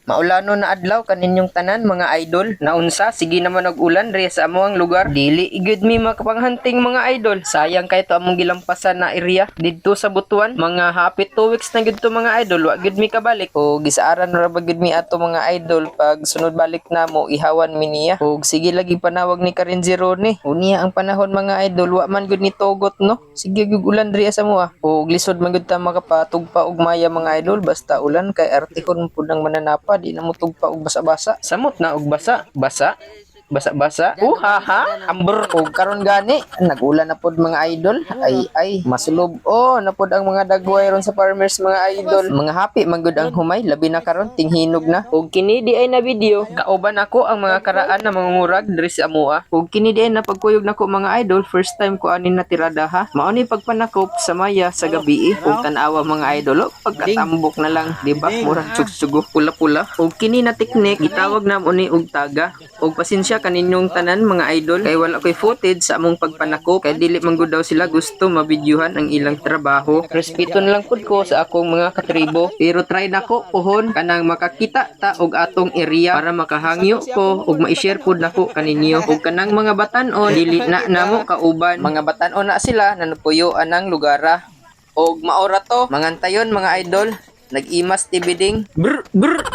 Maulano na adlaw kaninyong tanan mga idol. Naunsa sige naman og-ulan diri sa amoang lugar. Dili igud mi makapanghanting mga idol. Sayang kay to among gilampasan na area didto sa Butuan. Mga hapit 2 weeks na gid to mga idol. Wa gid mi kabalik. O gisaaran ra ba gid mi ato mga idol pag sunod balik na mo ihawan mi niya. Og sige lagi panawag ni Karen Zerone. Unya ang panahon mga idol wa man gud ni tugot no. Sige gyud ulan diri sa mo. Og lisod man gud ta makapatugpa og maya mga idol basta ulan kay artihon pud ang mananapa di na mo tugpa og basa-basa. Samot na og basa. Basa-basa. Haha, amber og karon gani nagulan na pod mga idol. Ay masulob na pod ang mga dagway ron sa farmers mga idol. Mga happy man gud ang humay labi na karon tinghinog na. Og kini di ay na video kauban ako ang mga karaan na mangungurag diri sa amoa. Og kini di ay napagkuyog nako mga idol first time ko anin natirada ha. Mao ni pagpanakop sa maya sa gabi og tan-awa mga idol. Pagkatambok na lang di ba murag tsugsugo pula-pula. Og kini na teknik gitawag na mo ni og taga. Og pasensya kaninyong tanan mga idol kay wala ko'y footage sa among pagpanako kay dili man gud daw sila gusto mabidyuhan ang ilang trabaho. Respeto na lang pud ko sa akong mga katribo pero try nako pohon kanang makakita ta og atong area para makahangyo ko og ma-share pud nako kaninyo og kanang mga batan-on dili na namo kauban. Mga batan-on na sila nanupuyo anang lugara og maora to mangantayon mga idol. Nag-imas tibiding. Brr.